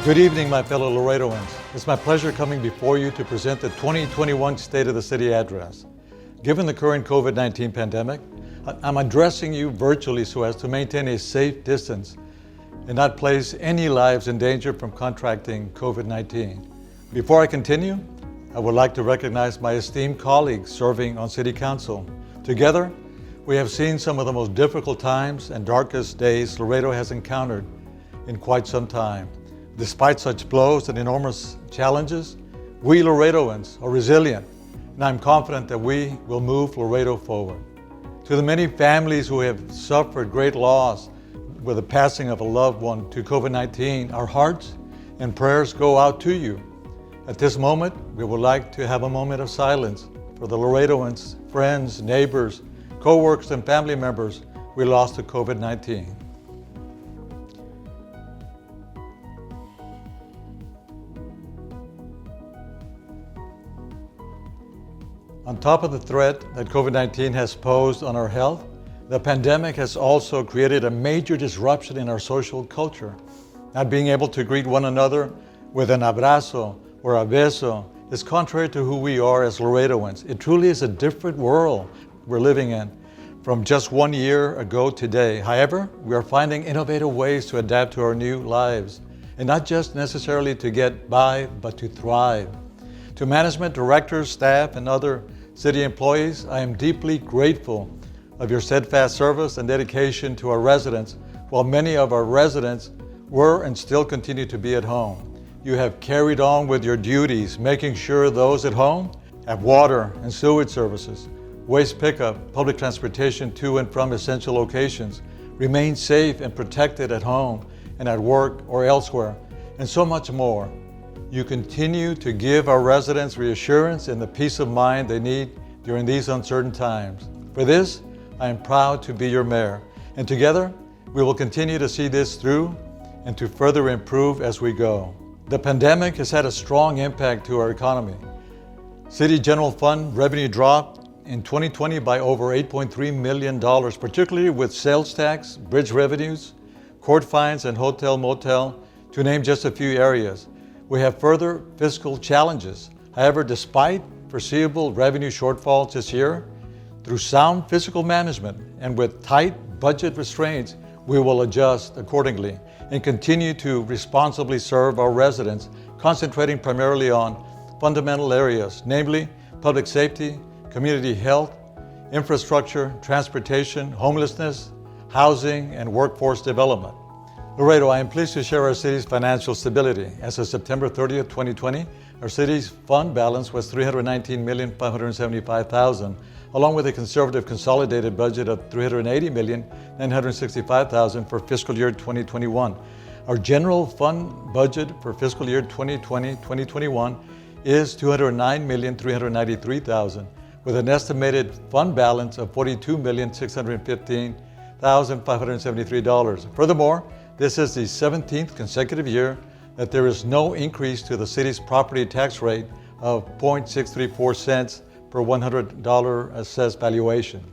Good evening, my fellow Laredoans. It's my pleasure coming before you to present the 2021 State of the City Address. Given the current COVID-19 pandemic, I'm addressing you virtually so as to maintain a safe distance and not place any lives in danger from contracting COVID-19. Before I continue, I would like to recognize my esteemed colleagues serving on City Council. Together, we have seen some of the most difficult times and darkest days Laredo has encountered in quite some time. Despite such blows and enormous challenges, we Laredoans are resilient, and I'm confident that we will move Laredo forward. To the many families who have suffered great loss with the passing of a loved one to COVID-19, our hearts and prayers go out to you. At this moment, we would like to have a moment of silence for the Laredoans, friends, neighbors, co-workers, and family members we lost to COVID-19. On top of the threat that COVID-19 has posed on our health, the pandemic has also created a major disruption in our social culture. Not being able to greet one another with an abrazo or a beso is contrary to who we are as Laredoans. It truly is a different world we're living in from just 1 year ago today. However, we are finding innovative ways to adapt to our new lives, and not just necessarily to get by, but to thrive. To management, directors, staff, and other city employees, I am deeply grateful of your steadfast service and dedication to our residents, while many of our residents were and still continue to be at home. You have carried on with your duties, making sure those at home have water and sewage services, waste pickup, public transportation to and from essential locations, remain safe and protected at home and at work or elsewhere, and so much more. You continue to give our residents reassurance and the peace of mind they need during these uncertain times. For this, I am proud to be your mayor, and together we will continue to see this through and to further improve as we go. The pandemic has had a strong impact to our economy. City General Fund revenue dropped in 2020 by over $8.3 million, particularly with sales tax, bridge revenues, court fines, and hotel motel, to name just a few areas. We have further fiscal challenges. However, despite foreseeable revenue shortfalls this year, through sound fiscal management and with tight budget restraints, we will adjust accordingly and continue to responsibly serve our residents, concentrating primarily on fundamental areas, namely public safety, community health, infrastructure, transportation, homelessness, housing, and workforce development. Laredo, I am pleased to share our city's financial stability. As of September 30th, 2020, our city's fund balance was $319,575,000, along with a conservative consolidated budget of $380,965,000 for fiscal year 2021. Our general fund budget for fiscal year 2020-2021 is $209,393,000, with an estimated fund balance of $42,615,573. Furthermore, this is the 17th consecutive year that there is no increase to the city's property tax rate of 0.634 cents per $100 assessed valuation.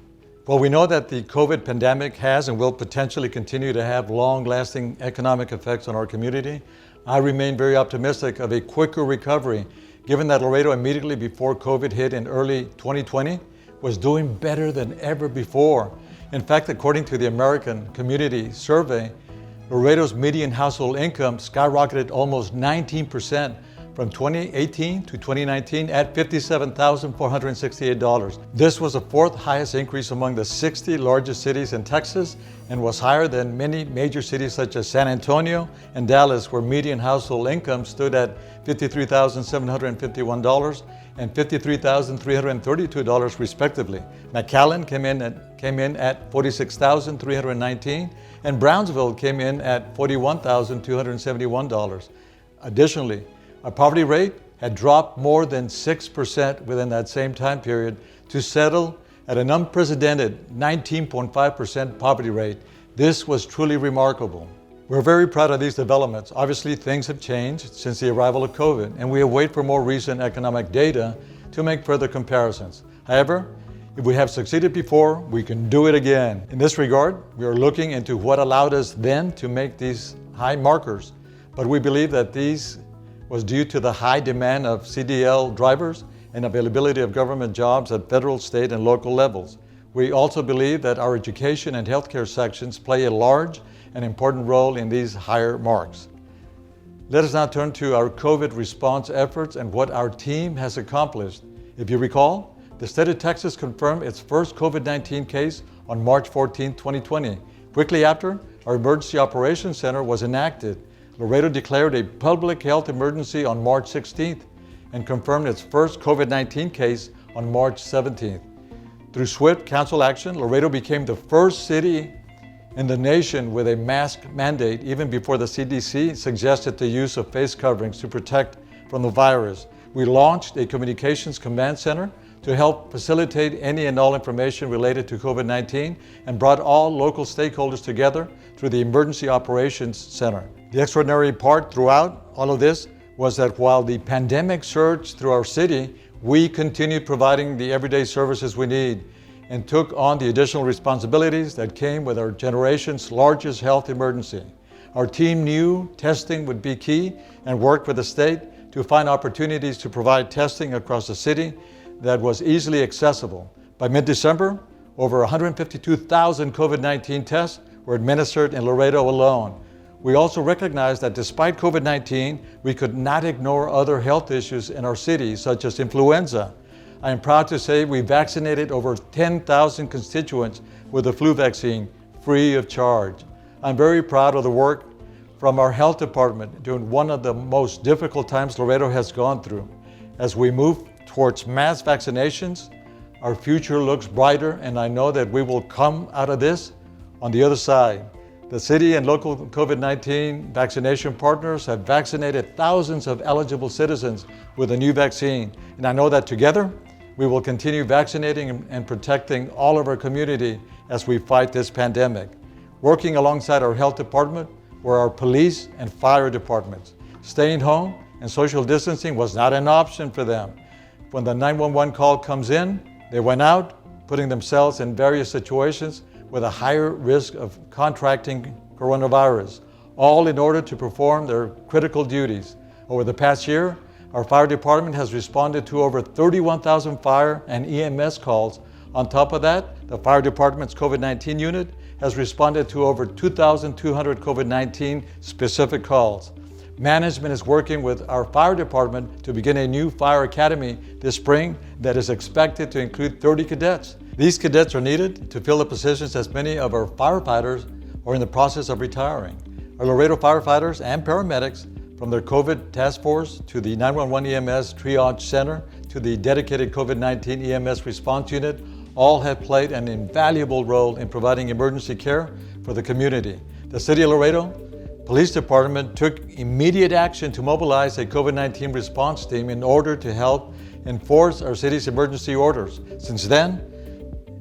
While we know that the COVID pandemic has and will potentially continue to have long-lasting economic effects on our community, I remain very optimistic of a quicker recovery, given that Laredo immediately before COVID hit in early 2020 was doing better than ever before. In fact, according to the American Community Survey, Laredo's median household income skyrocketed almost 19% from 2018 to 2019 at $57,468. This was the fourth highest increase among the 60 largest cities in Texas and was higher than many major cities such as San Antonio and Dallas, where median household income stood at $53,751 and $53,332 respectively. McAllen came in at $46,319 and Brownsville came in at $41,271. Additionally, our poverty rate had dropped more than 6% within that same time period to settle at an unprecedented 19.5% poverty rate. This was truly remarkable. We're very proud of these developments. Obviously, things have changed since the arrival of COVID, and we await for more recent economic data to make further comparisons. However, if we have succeeded before, we can do it again. In this regard, we are looking into what allowed us then to make these high markers. but we believe that these was due to the high demand of CDL drivers and availability of government jobs at federal, state, and local levels. We also believe that our education and healthcare sections play a large and important role in these higher marks. Let us now turn to our COVID response efforts and what our team has accomplished. If you recall, the state of Texas confirmed its first COVID-19 case on March 14, 2020. Quickly after, our Emergency Operations Center was enacted. Laredo declared a public health emergency on March 16th and confirmed its first COVID-19 case on March 17th. Through swift council action, Laredo became the first city in the nation with a mask mandate, even before the CDC suggested the use of face coverings to protect from the virus. We launched a communications command center to help facilitate any and all information related to COVID-19 and brought all local stakeholders together through the Emergency Operations Center. The extraordinary part throughout all of this was that while the pandemic surged through our city, we continued providing the everyday services we need and took on the additional responsibilities that came with our generation's largest health emergency. Our team knew testing would be key and worked with the state to find opportunities to provide testing across the city that was easily accessible. By mid-December, over 152,000 COVID-19 tests were administered in Laredo alone. We also recognized that despite COVID-19, we could not ignore other health issues in our city, such as influenza. I am proud to say we vaccinated over 10,000 constituents with the flu vaccine free of charge. I'm very proud of the work from our health department during one of the most difficult times Laredo has gone through. As we move towards mass vaccinations, our future looks brighter, and I know that we will come out of this on the other side. The city and local COVID-19 vaccination partners have vaccinated thousands of eligible citizens with a new vaccine, and I know that together we will continue vaccinating and protecting all of our community as we fight this pandemic. Working alongside our health department were our police and fire departments. Staying home and social distancing was not an option for them. When the 911 call comes in, they went out, putting themselves in various situations with a higher risk of contracting coronavirus, all in order to perform their critical duties. Over the past year, our fire department has responded to over 31,000 fire and EMS calls. On top of that, the fire department's COVID-19 unit has responded to over 2,200 COVID-19 specific calls. Management is working with our fire department to begin a new fire academy this spring that is expected to include 30 cadets. These cadets are needed to fill the positions as many of our firefighters are in the process of retiring. Our Laredo firefighters and paramedics, from their COVID task force to the 911 EMS triage center to the dedicated COVID-19 EMS response unit, all have played an invaluable role in providing emergency care for the community. The City of Laredo Police Department took immediate action to mobilize a COVID-19 response team in order to help enforce our city's emergency orders. Since then,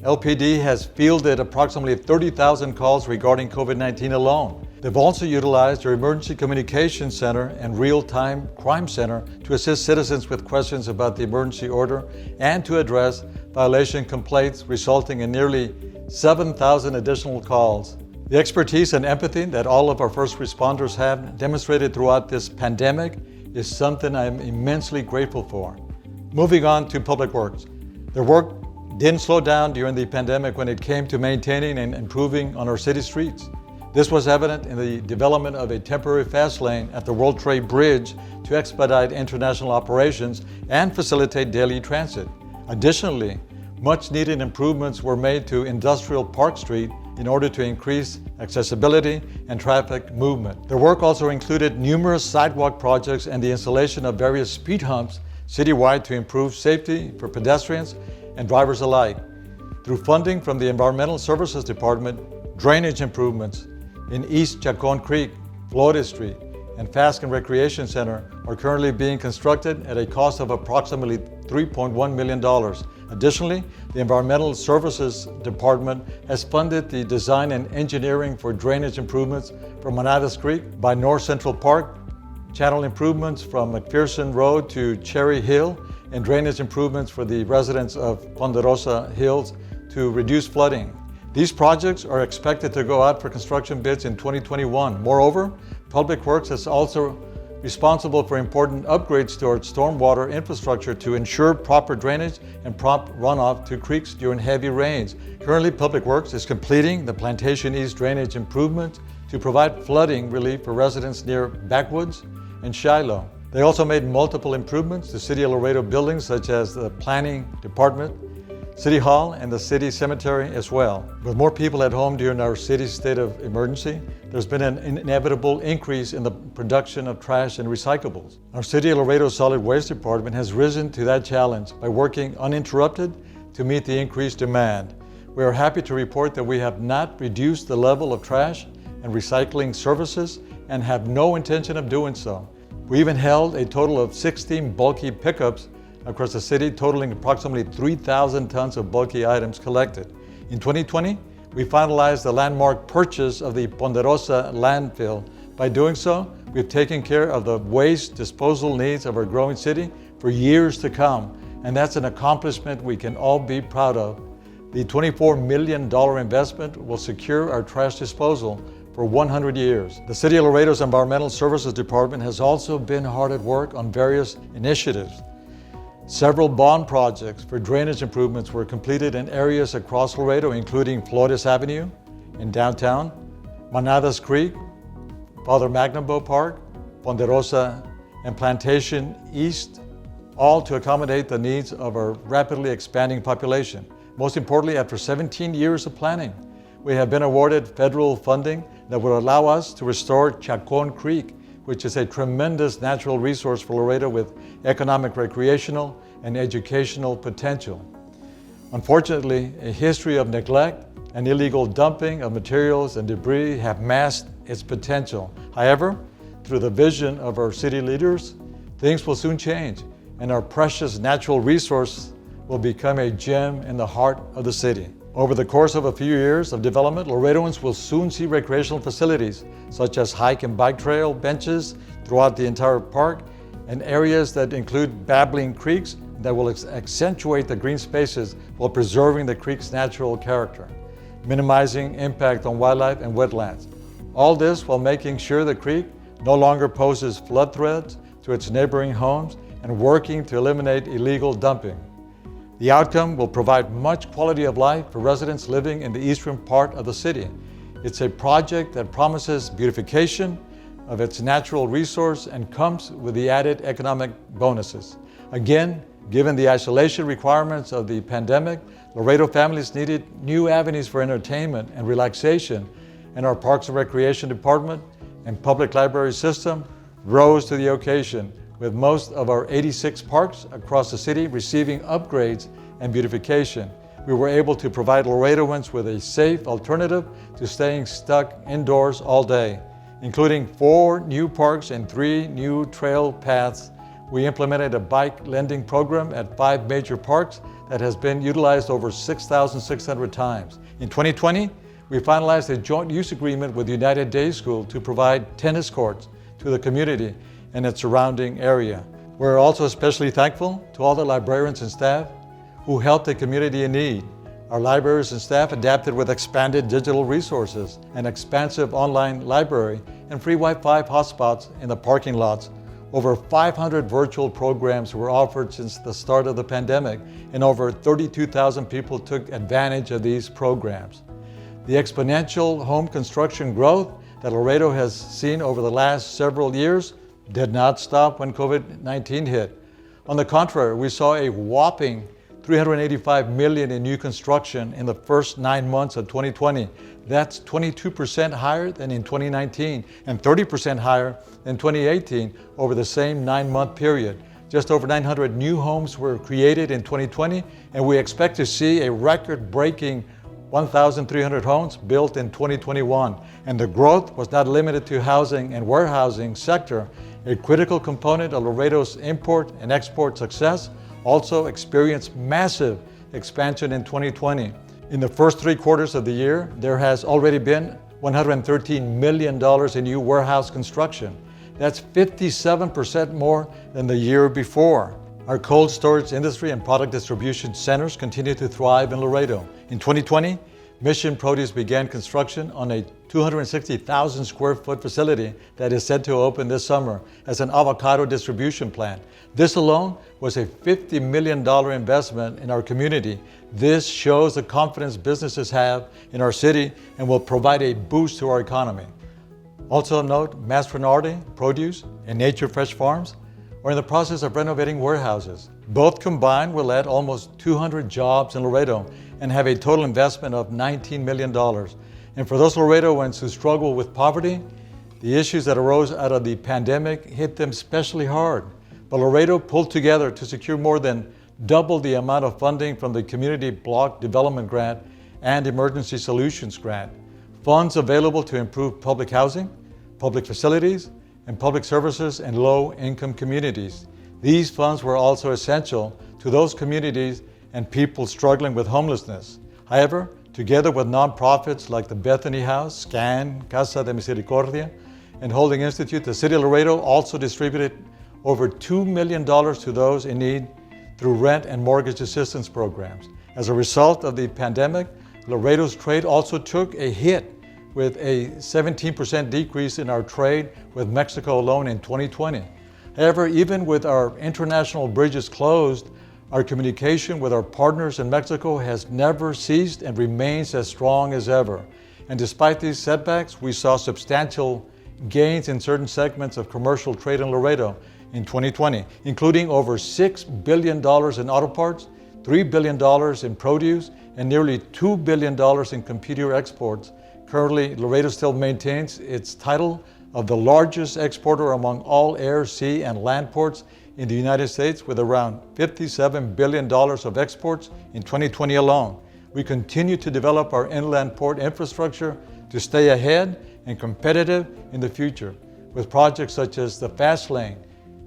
LPD has fielded approximately 30,000 calls regarding COVID-19 alone. They've also utilized their Emergency Communications Center and Real-Time Crime Center to assist citizens with questions about the emergency order and to address violation complaints, resulting in nearly 7,000 additional calls. The expertise and empathy that all of our first responders have demonstrated throughout this pandemic is something I'm immensely grateful for. Moving on to Public Works. Their work didn't slow down during the pandemic when it came to maintaining and improving on our city streets. This was evident in the development of a temporary fast lane at the World Trade Bridge to expedite international operations and facilitate daily transit. Additionally, much needed improvements were made to Industrial Park Street in order to increase accessibility and traffic movement. The work also included numerous sidewalk projects and the installation of various speed humps citywide to improve safety for pedestrians and drivers alike. Through funding from the Environmental Services Department, drainage improvements in East Chacon Creek, Florida Street, and Fasken Recreation Center are currently being constructed at a cost of approximately $3.1 million. Additionally, the Environmental Services Department has funded the design and engineering for drainage improvements from Manadas Creek by North Central Park, channel improvements from McPherson Road to Cherry Hill, and drainage improvements for the residents of Ponderosa Hills to reduce flooding. These projects are expected to go out for construction bids in 2021. Moreover, Public Works is also responsible for important upgrades to our stormwater infrastructure to ensure proper drainage and prompt runoff to creeks during heavy rains. Currently, Public Works is completing the Plantation East drainage improvement to provide flooding relief for residents near Backwoods and Shiloh. They also made multiple improvements to City of Laredo buildings such as the Planning Department, City Hall, and the City Cemetery as well. With more people at home during our city's state of emergency, there's been an inevitable increase in the production of trash and recyclables. Our City of Laredo Solid Waste Department has risen to that challenge by working uninterrupted to meet the increased demand. We are happy to report that we have not reduced the level of trash and recycling services and have no intention of doing so. We even held a total of 16 bulky pickups across the city, totaling approximately 3,000 tons of bulky items collected. In 2020, we finalized the landmark purchase of the Ponderosa landfill. By doing so, we've taken care of the waste disposal needs of our growing city for years to come, and that's an accomplishment we can all be proud of. The $24 million investment will secure our trash disposal for 100 years. The City of Laredo's Environmental Services Department has also been hard at work on various initiatives. Several bond projects for drainage improvements were completed in areas across Laredo, including Flores Avenue in downtown, Manadas Creek, Father Magnabo Park, Ponderosa, and Plantation East, all to accommodate the needs of our rapidly expanding population. Most importantly, after 17 years of planning, we have been awarded federal funding that will allow us to restore Chacon Creek, which is a tremendous natural resource for Laredo with economic, recreational, and educational potential. Unfortunately, a history of neglect and illegal dumping of materials and debris have masked its potential. However, through the vision of our city leaders, things will soon change, and our precious natural resource will become a gem in the heart of the city. Over the course of a few years of development, Laredoans will soon see recreational facilities such as hike and bike trail benches throughout the entire park and areas that include babbling creeks that will accentuate the green spaces while preserving the creek's natural character, minimizing impact on wildlife and wetlands. All this while making sure the creek no longer poses flood threats to its neighboring homes and working to eliminate illegal dumping. The outcome will provide much quality of life for residents living in the eastern part of the city. It's a project that promises beautification of its natural resource and comes with the added economic bonuses. Again, given the isolation requirements of the pandemic, Laredo families needed new avenues for entertainment and relaxation, and our Parks and Recreation Department and Public Library System rose to the occasion, with most of our 86 parks across the city receiving upgrades and beautification. We were able to provide Laredoans with a safe alternative to staying stuck indoors all day. Including 4 new parks and 3 new trail paths, we implemented a bike lending program at 5 major parks that has been utilized over 6,600 times. In 2020, we finalized a joint use agreement with United Day School to provide tennis courts to the community and its surrounding area. We're also especially thankful to all the librarians and staff who helped the community in need. Our libraries and staff adapted with expanded digital resources, an expansive online library, and free Wi-Fi hotspots in the parking lots. Over 500 virtual programs were offered since the start of the pandemic, and over 32,000 people took advantage of these programs. The exponential home construction growth that Laredo has seen over the last several years did not stop when COVID-19 hit. On the contrary, we saw a whopping $385 million in new construction in the first 9 months of 2020. That's 22% higher than in 2019 and 30% higher than 2018 over the same 9-month period. Just over 900 new homes were created in 2020, and we expect to see a record-breaking 1,300 homes built in 2021. And the growth was not limited to housing and warehousing sector. A critical component of Laredo's import and export success also experienced massive expansion in 2020. In the first 3 quarters of the year, there has already been $113 million in new warehouse construction. That's 57% more than the year before. Our cold storage industry and product distribution centers continue to thrive in Laredo. In 2020, Mission Produce began construction on a 260,000 square foot facility that is set to open this summer as an avocado distribution plant. This alone was a $50 million investment in our community. This shows the confidence businesses have in our city and will provide a boost to our economy. Also of note, Mastronardi Produce and Nature Fresh Farms are in the process of renovating warehouses. Both combined will add almost 200 jobs in Laredo and have a total investment of $19 million. And for those Laredoans who struggle with poverty, the issues that arose out of the pandemic hit them especially hard. But Laredo pulled together to secure more than double the amount of funding from the Community Block Development Grant and Emergency Solutions Grant. Funds available to improve public housing, public facilities, and public services in low-income communities. These funds were also essential to those communities and people struggling with homelessness. However, together with nonprofits like the Bethany House, SCAN, Casa de Misericordia, and Holding Institute, the City of Laredo also distributed over $2 million to those in need through rent and mortgage assistance programs. As a result of the pandemic, Laredo's trade also took a hit with a 17% decrease in our trade with Mexico alone in 2020. However, even with our international bridges closed, our communication with our partners in Mexico has never ceased and remains as strong as ever. And despite these setbacks, we saw substantial gains in certain segments of commercial trade in Laredo in 2020, including over $6 billion in auto parts, $3 billion in produce, and nearly $2 billion in computer exports. Currently, Laredo still maintains its title of the largest exporter among all air, sea, and land ports in the United States, with around $57 billion of exports in 2020 alone. We continue to develop our inland port infrastructure to stay ahead and competitive in the future, with projects such as the Fast Lane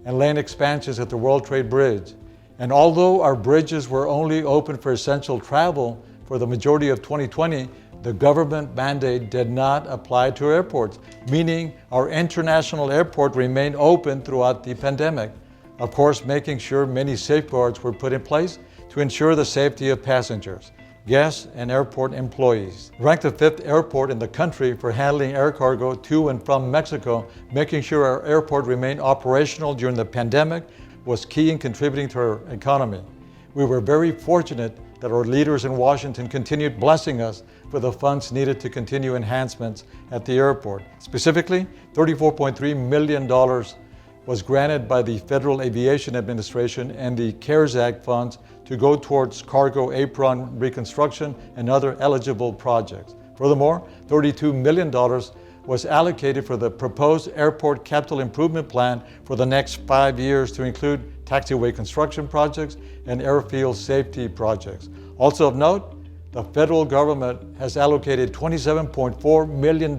and lane expansions at the World Trade Bridge. And although our bridges were only open for essential travel for the majority of 2020, the government mandate did not apply to airports, meaning our international airport remained open throughout the pandemic. Of course, making sure many safeguards were put in place to ensure the safety of passengers, guests, and airport employees. Ranked the 5th airport in the country for handling air cargo to and from Mexico, making sure our airport remained operational during the pandemic was key in contributing to our economy. We were very fortunate that our leaders in Washington continued blessing us with the funds needed to continue enhancements at the airport. Specifically, $34.3 million was granted by the Federal Aviation Administration and the CARES Act funds to go towards cargo apron reconstruction and other eligible projects. Furthermore, $32 million was allocated for the proposed airport capital improvement plan for the next 5 years to include taxiway construction projects and airfield safety projects. Also of note, the federal government has allocated $27.4 million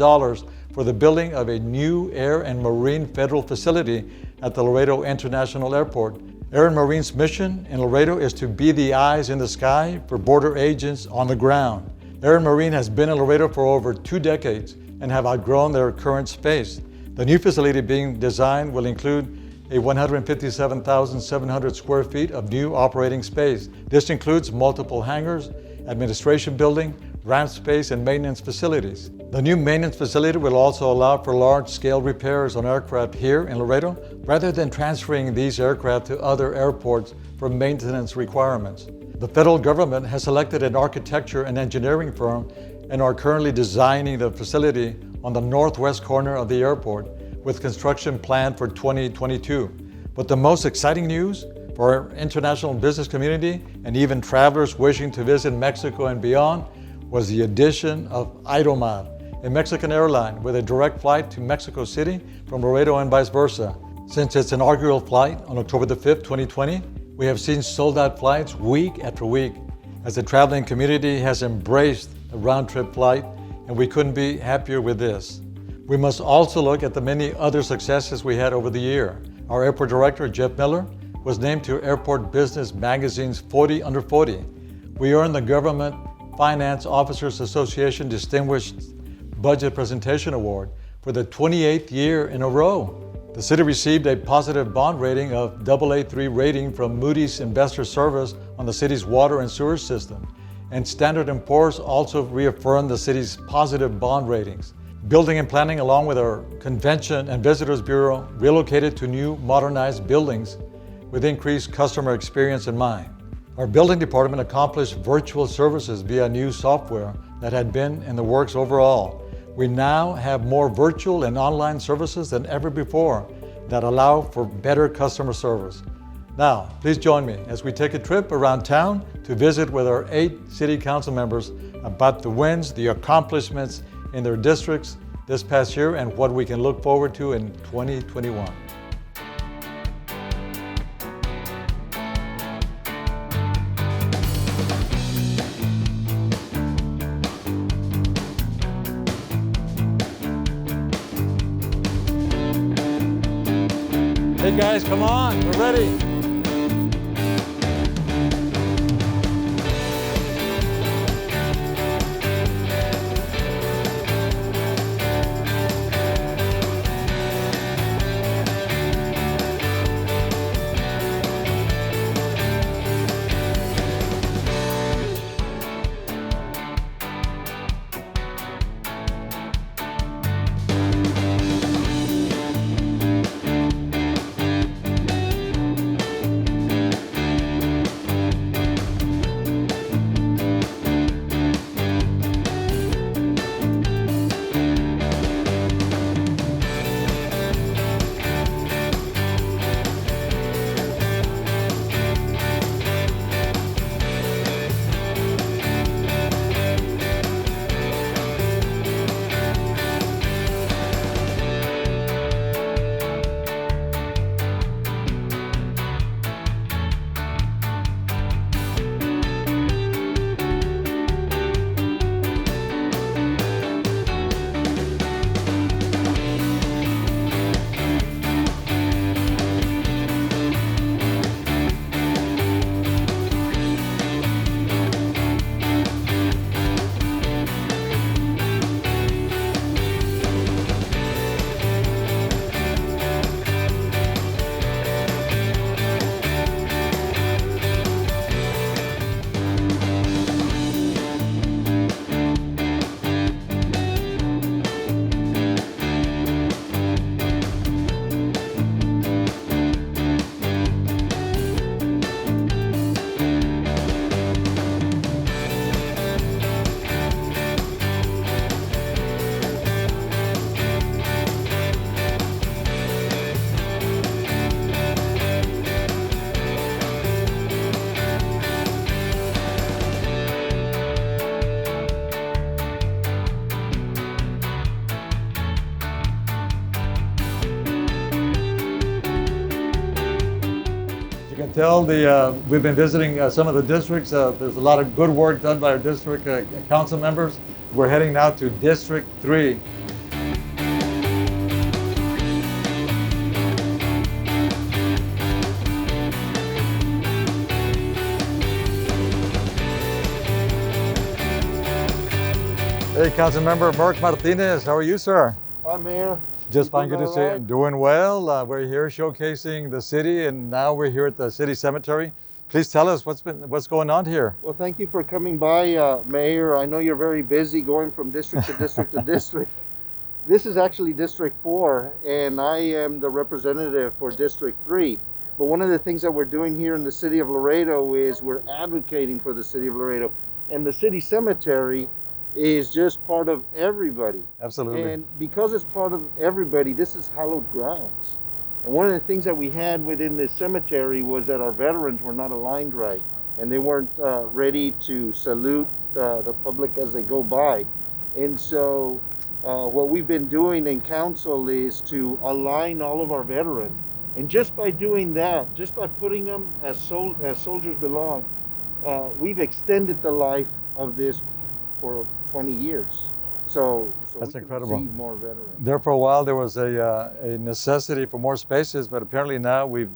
for the building of a new air and marine federal facility at the Laredo International Airport. Air and Marine's mission in Laredo is to be the eyes in the sky for border agents on the ground. Air and Marine has been in Laredo for over 2 decades and have outgrown their current space. The new facility being designed will include a 157,700 square feet of new operating space. This includes multiple hangars, administration building, ramp space, and maintenance facilities. The new maintenance facility will also allow for large-scale repairs on aircraft here in Laredo, rather than transferring these aircraft to other airports for maintenance requirements. The federal government has selected an architecture and engineering firm and are currently designing the facility on the northwest corner of the airport, with construction planned for 2022. But the most exciting news for our international business community and even travelers wishing to visit Mexico and beyond was the addition of Aeromar, a Mexican airline with a direct flight to Mexico City from Laredo and vice versa. Since its inaugural flight on October the 5th, 2020, we have seen sold-out flights week after week, as the traveling community has embraced a round-trip flight, and we couldn't be happier with this. We must also look at the many other successes we had over the year. Our airport director, Jeff Miller, was named to Airport Business Magazine's 40 Under 40. We earned the Government Finance Officers Association Distinguished Budget Presentation Award for the 28th year in a row. The city received a positive bond rating of AA3 rating from Moody's Investor Service on the city's water and sewer system. And Standard & Poor's also reaffirmed the city's positive bond ratings. Building and Planning, along with our Convention and Visitors Bureau, relocated to new modernized buildings with increased customer experience in mind. Our building department accomplished virtual services via new software that had been in the works overall. We now have more virtual and online services than ever before that allow for better customer service. Now, please join me as we take a trip around town to visit with our 8 city council members about the wins, the accomplishments in their districts this past year, and what we can look forward to in 2021. Hey guys, come on, we're ready. Tell we've been visiting some of the districts. There's a lot of good work done by our district council members. We're heading now to District 3. Hey, Council Member Mark Martinez, how are you, sir? Hi, Mayor. Just fine, good to see you. I'm doing well. We're here showcasing the city, and now we're here at the city cemetery. Please tell us what's going on here. Well, thank you for coming by, Mayor. I know you're very busy going from district to district to district. This is actually District 4, and I am the representative for District 3. But one of the things that we're doing here in the city of Laredo is we're advocating for the city of Laredo. And the city cemetery is just part of everybody. Absolutely. And because it's part of everybody, this is hallowed grounds. And one of the things that we had within this cemetery was that our veterans were not aligned right, and they weren't ready to salute the public as they go by. And so what we've been doing in council is to align all of our veterans. And just by doing that, just by putting them as soldiers belong, we've extended the life of this for 20 years. So that's we incredible. Can receive more veterans. There for a while there was a necessity for more spaces, but apparently now we've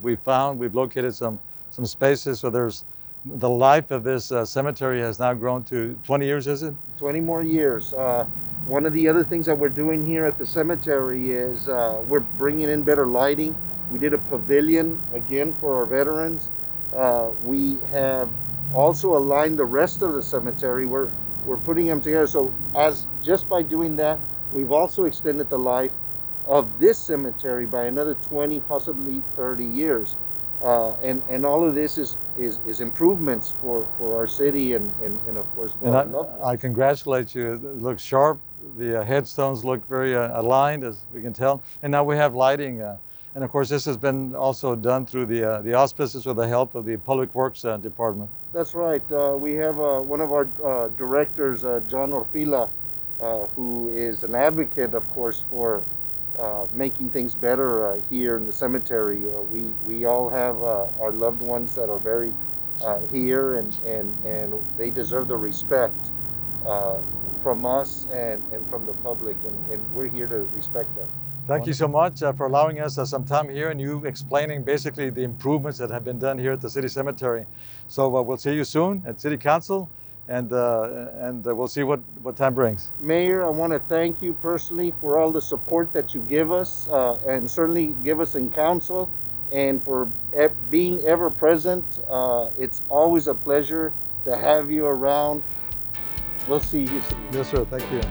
located some spaces. So there's the life of this cemetery has now grown to 20 years, is it? 20 more years. One of the other things that we're doing here at the cemetery is we're bringing in better lighting. We did a pavilion again for our veterans. We have also align the rest of the cemetery. We're putting them together. So as just by doing that, we've also extended the life of this cemetery by another 20, possibly 30 years. And all of this is improvements for our city and of course for And our loved ones. I congratulate you. It looks sharp. The headstones look very aligned, as we can tell. And now we have lighting. And of course, this has been also done through the auspices with the help of the Public Works Department. That's right. We have one of our directors, John Orfila, who is an advocate, of course, for making things better here in the cemetery. We all have our loved ones that are buried here, and they deserve the respect from us and from the public, and we're here to respect them. Thank you so much for allowing us some time here and you explaining basically the improvements that have been done here at the City Cemetery. So we'll see you soon at City Council, and we'll see what time brings. Mayor, I want to thank you personally for all the support that you give us, and certainly give us in council, and for being ever present. It's always a pleasure to have you around. We'll see you soon. Yes, sir. Thank you.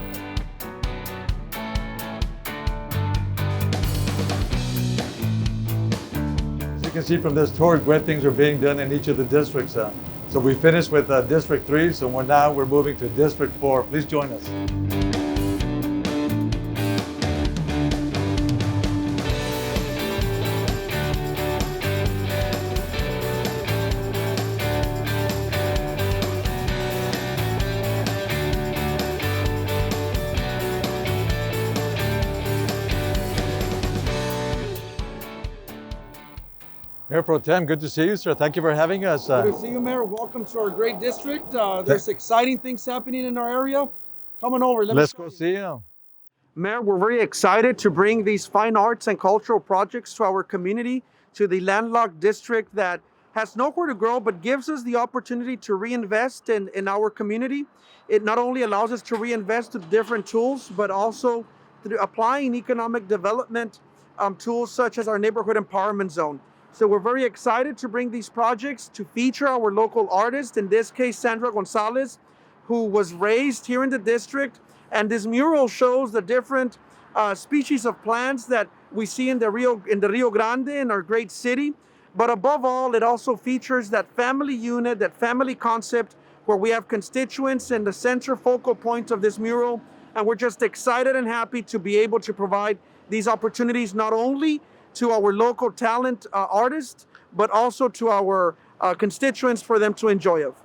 As you can see from this tour, great things are being done in each of the districts. So we finished with District 3, so we're moving to District 4. Please join us. Mayor Pro Tem, good to see you, sir. Thank you for having us. Good to see you, Mayor. Welcome to our great district. There's exciting things happening in our area. Come on over. Let's go see you. Mayor, we're very excited to bring these fine arts and cultural projects to our community, to the landlocked district that has nowhere to grow, but gives us the opportunity to reinvest in our community. It not only allows us to reinvest with different tools, but also through applying economic development tools such as our neighborhood empowerment zone. So we're very excited to bring these projects to feature our local artist, in this case, Sandra Gonzalez, who was raised here in the district. And this mural shows the different species of plants that we see in the Rio Grande, in our great city. But above all, it also features that family unit, that family concept, where we have constituents in the center focal point of this mural. And we're just excited and happy to be able to provide these opportunities not only to our local talent artists, but also to our constituents for them to enjoy of.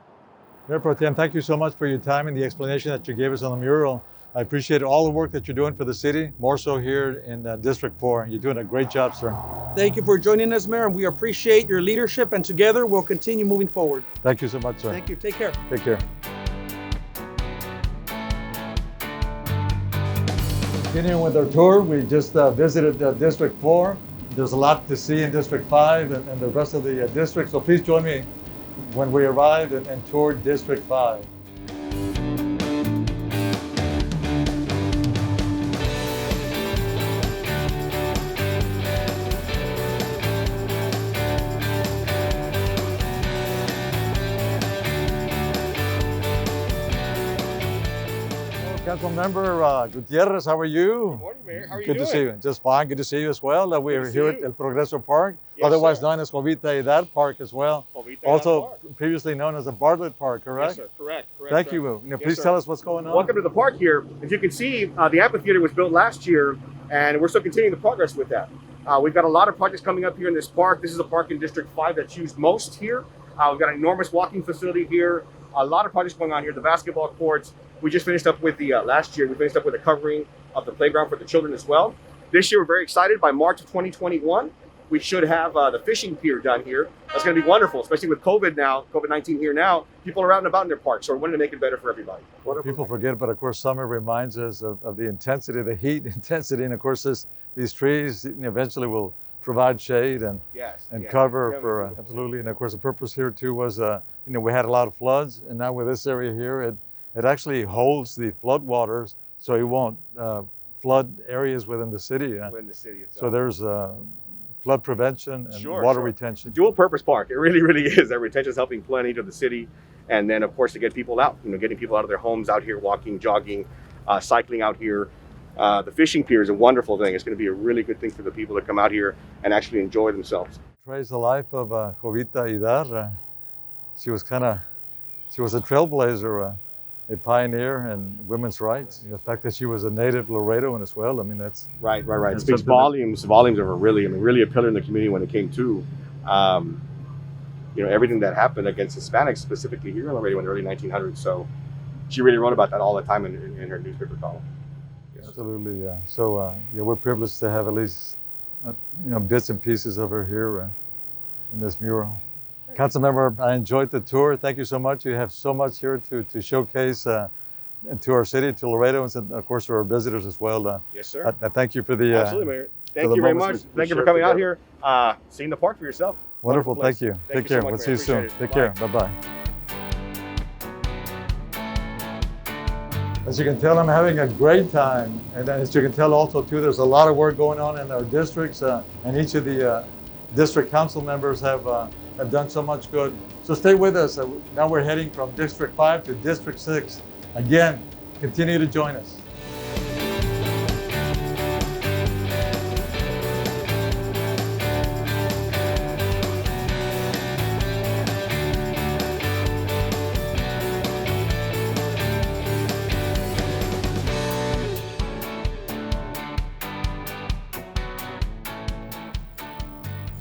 Mayor Pro Tem, thank you so much for your time and the explanation that you gave us on the mural. I appreciate all the work that you're doing for the city, more so here in District 4. You're doing a great job, sir. Thank you for joining us, Mayor, and we appreciate your leadership, and together we'll continue moving forward. Thank you so much, sir. Thank you. Take care. Take care. Continuing with our tour, we just visited District 4. There's a lot to see in District 5 and the rest of the districts, so please join me when we arrive and tour District 5. Councilmember Gutierrez, how are you? Good morning, Mayor. How are you Good doing? to see you. Just fine. Good to see you as well. We are to here see at you. El Progreso Park, Yes, otherwise sir. known as Jovita Edad Park as well. Jovita Also Park. previously known as the Bartlett Park, correct? Yes, sir. Correct. Thank correct. you. Yes, Please sir. tell us what's going on. Welcome to the park here. As you can see, the amphitheater was built last year, and we're still continuing the progress with that. We've got a lot of projects coming up here in this park. This is a park in District 5 that's used most here. We've got an enormous walking facility here. A lot of projects going on here. The basketball courts. We just finished up with the last year. We finished up with the covering of the playground for the children as well. This year, we're very excited. By March of 2021, we should have the fishing pier done here. That's going to be wonderful, especially with COVID-19 here now. People are out and about in their parks, so we're wanting to make it better for everybody. People forget, but of course, summer reminds us of the intensity, the heat intensity, and of course, these trees eventually will provide shade and Yes. cover Yeah, for beautiful. absolutely. And of course, the purpose here too was, we had a lot of floods, and now with this area here, it actually holds the flood waters, so it won't flood areas within the city. In the city itself. So there's flood prevention and Sure, water sure. retention. Dual purpose park. It really, really is. That retention is helping plenty to the city. And then, of course, to get people out, getting people out of their homes, out here walking, jogging, cycling out here. The fishing pier is a wonderful thing. It's going to be a really good thing for the people that come out here and actually enjoy themselves. Trace the life of Jovita Idarra. She was a trailblazer, a pioneer in women's rights. The fact that she was a native Laredoan as well, I mean, that's... Right. It That's speaks something volumes of her really a pillar in the community when it came to, everything that happened against Hispanics, specifically here in Laredo in the early 1900s. So she really wrote about that all the time in her newspaper column. Yes. Absolutely, yeah. So, we're privileged to have at least, bits and pieces of her here in this mural. Councilmember, I enjoyed the tour. Thank you so much. You have so much here to showcase to our city, to Laredoans, and of course to our visitors as well. Yes, sir. I thank you for the... Absolutely, Mayor. Thank the you very moments much. we Thank you for shared coming out together. here, seeing the park for yourself. Wonderful, place. thank you. Thank Take you care. so much, We'll man. see you soon. Appreciate it. Take care. Bye-bye. As you can tell, I'm having a great time. And as you can tell also, too, there's a lot of work going on in our districts. And each of the district council members have done so much good. So stay with us. Now we're heading from District 5 to District 6. Again, continue to join us.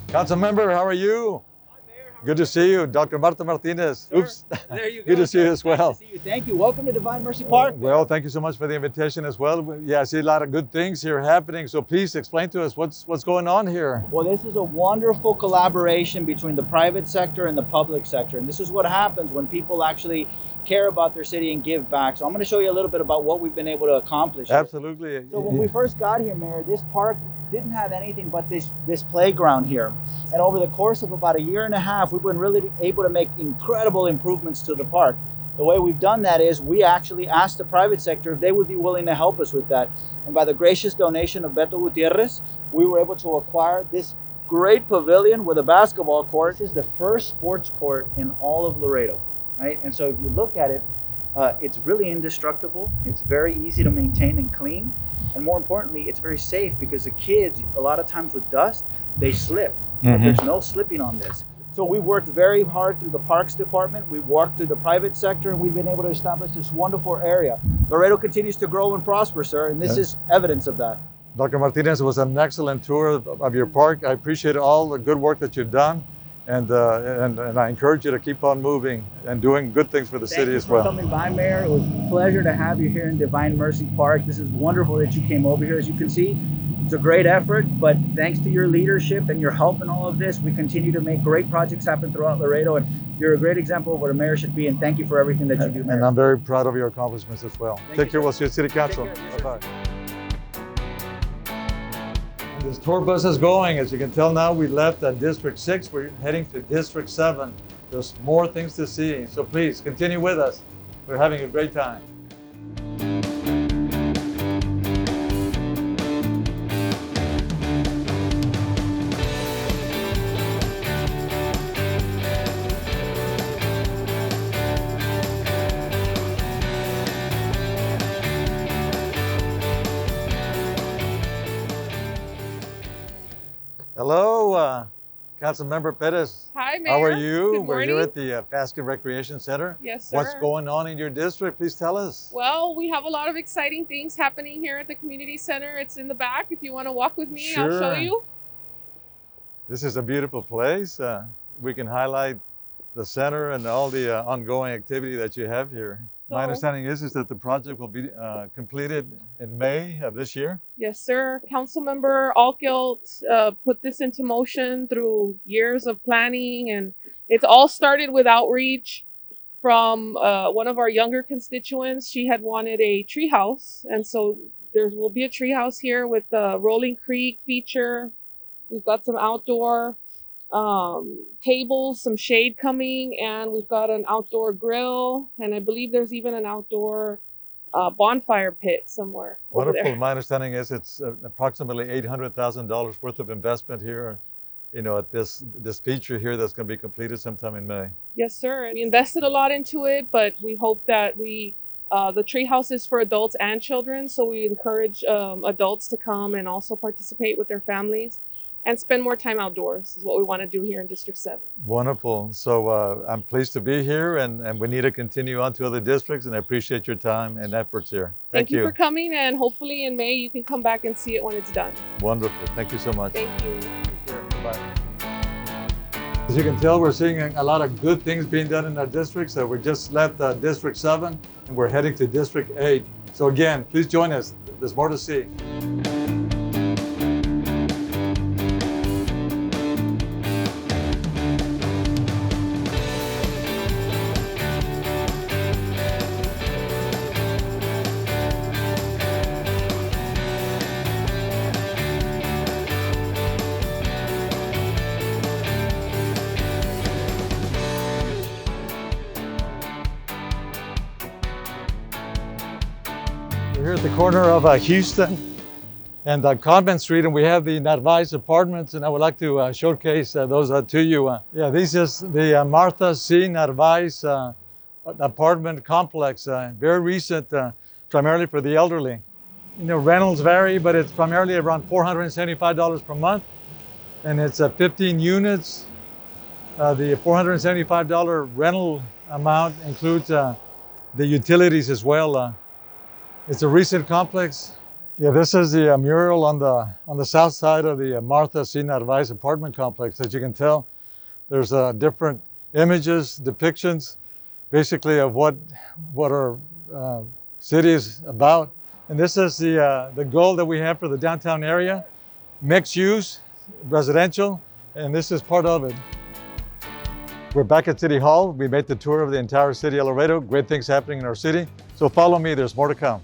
Council member, how are you? Hi, Mayor. How are Good to see you. Dr. Marta Martinez. Sir, Oops. There you go. Good to see you as well. Nice to see you. Thank you. Welcome to Divine Mercy Park. Well, thank you so much for the invitation as well. Yeah, I see a lot of good things here happening. So please explain to us what's going on here. Well, this is a wonderful collaboration between the private sector and the public sector. And this is what happens when people actually care about their city and give back. So I'm going to show you a little bit about what we've been able to accomplish here. Absolutely. So when we first got here, Mayor, this park didn't have anything but this playground here. And over the course of about a year and a half, we've been really able to make incredible improvements to the park. The way we've done that is we actually asked the private sector if they would be willing to help us with that. And by the gracious donation of Beto Gutierrez, we were able to acquire this great pavilion with a basketball court. This is the first sports court in all of Laredo, right? And so if you look at it, it's really indestructible. It's very easy to maintain and clean. And more importantly, it's very safe because the kids, a lot of times with dust, they slip. But there's no slipping on this. So we've worked very hard through the Parks Department. We've worked through the private sector, and we've been able to establish this wonderful area. Laredo continues to grow and prosper, sir, and this is evidence of that. Dr. Martinez, it was an excellent tour of your park. I appreciate all the good work that you've done. And I encourage you to keep on moving and doing good things for the city as well. Thank you for coming by, Mayor. It was a pleasure to have you here in Divine Mercy Park. This is wonderful that you came over here. As you can see, it's a great effort, but thanks to your leadership and your help in all of this, we continue to make great projects happen throughout Laredo. And you're a great example of what a mayor should be. And thank you for everything that you do, Mayor. And I'm very proud of your accomplishments as well. Take care. We'll see you at City Council. Take care. Yes, sir. Bye-bye. This tour bus is going. As you can tell now, we left at District 6. We're heading to District 7. There's more things to see. So please continue with us. We're having a great time. Hello, Councilmember Perez. Hi, Mayor. How are you? Good We're here morning. at the Faskin Recreation Center. Yes, sir. What's going on in your district? Please tell us. Well, we have a lot of exciting things happening here at the community center. It's in the back. If you want to walk with me, I'll show Sure. you. This is a beautiful place. We can highlight the center and all the ongoing activity that you have here. My So- understanding is that the project will be completed in May of this year. Yes, sir. Councilmember Alkilt put this into motion through years of planning, and it's all started with outreach from one of our younger constituents. She had wanted a tree house, and so there will be a tree house here with the Rolling Creek feature. We've got some outdoor tables, some shade coming, and we've got an outdoor grill, and I believe there's even an outdoor bonfire pit somewhere over Wonderful. there. My understanding is it's approximately $800,000 worth of investment here. at this feature here that's going to be completed sometime in May. Yes, sir. We invested a lot into it, but we hope that the treehouse is for adults and children, so we encourage adults to come and also participate with their families and spend more time outdoors is what we want to do here in District 7. Wonderful. So I'm pleased to be here, and we need to continue on to other districts, and I appreciate your time and efforts here. Thank you for coming, and hopefully in May you can come back and see it when it's done. Wonderful. Thank you so much. Thank you. Bye. As you can tell, we're seeing a lot of good things being done in our district. So we just left District 7 and we're heading to District 8. So again, please join us. There's more to see. We're here at the corner of Houston and Convent Street, and we have the Narvaez Apartments, and I would like to showcase those to you. This is the Martha C. Narvaez apartment complex, very recent, primarily for the elderly. Rentals vary, but it's primarily around $475 per month, and it's 15 units. The $475 rental amount includes the utilities as well. It's a recent complex. This is the mural on the south side of the Martha C. Narvaez apartment complex. As you can tell, there's different images, depictions, basically of what our city is about. And this is the goal that we have for the downtown area, mixed use, residential, and this is part of it. We're back at City Hall. We made the tour of the entire city of Laredo. Great things happening in our city. So follow me, there's more to come.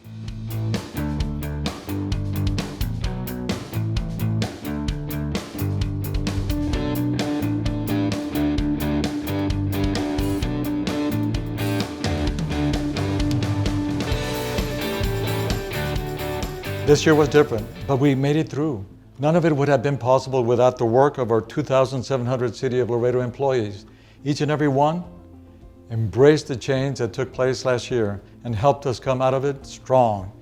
This year was different, but we made it through. None of it would have been possible without the work of our 2,700 City of Laredo employees. Each and every one embraced the change that took place last year and helped us come out of it strong.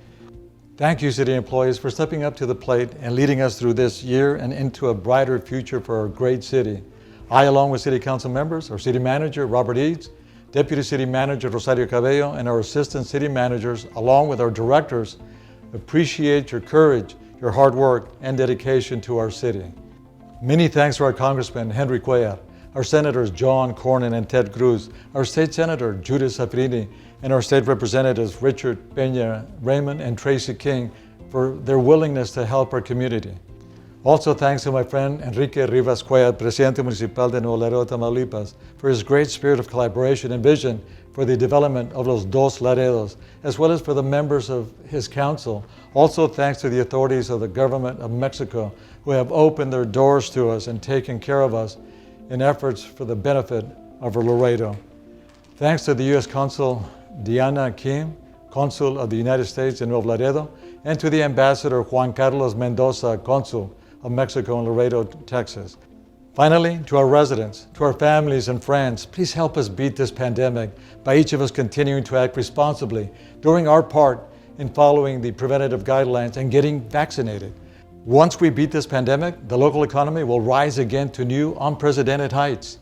Thank you, City employees, for stepping up to the plate and leading us through this year and into a brighter future for our great city. I, along with City Council members, our City Manager, Robert Eads, Deputy City Manager, Rosario Cabello, and our Assistant City Managers, along with our directors, appreciate your courage, your hard work, and dedication to our city. Many thanks to our Congressman, Henry Cuellar, our Senators, John Cornyn and Ted Cruz, our State Senator, Judith Safrini, and our State Representatives, Richard Peña Raymond and Tracy King, for their willingness to help our community. Also thanks to my friend Enrique Rivas Cuellar, Presidente Municipal de Nuevo Laredo, Tamaulipas, for his great spirit of collaboration and vision for the development of Los Dos Laredos, as well as for the members of his council. Also thanks to the authorities of the government of Mexico, who have opened their doors to us and taken care of us in efforts for the benefit of our Laredo. Thanks to the U.S. Consul Diana Kim, Consul of the United States in Nuevo Laredo, and to the Ambassador Juan Carlos Mendoza, Consul of Mexico in Laredo, Texas. Finally, to our residents, to our families and friends, please help us beat this pandemic by each of us continuing to act responsibly, doing our part in following the preventative guidelines and getting vaccinated. Once we beat this pandemic, the local economy will rise again to new unprecedented heights.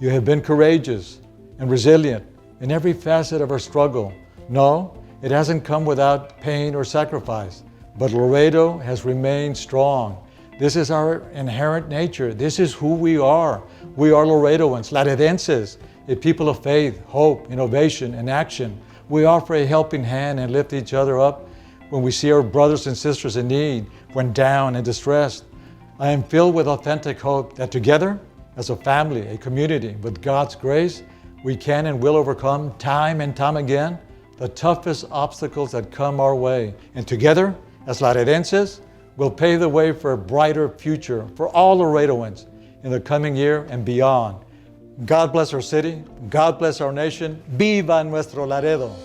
You have been courageous and resilient in every facet of our struggle. No, it hasn't come without pain or sacrifice, but Laredo has remained strong. This is our inherent nature. This is who we are. We are Laredoans, Laredenses, a people of faith, hope, innovation, and action. We offer a helping hand and lift each other up when we see our brothers and sisters in need, when down and distressed. I am filled with authentic hope that together, as a family, a community, with God's grace, we can and will overcome time and time again the toughest obstacles that come our way. And together, as Laredenses, we'll pave the way for a brighter future for all Laredoans in the coming year and beyond. God bless our city. God bless our nation. Viva nuestro Laredo.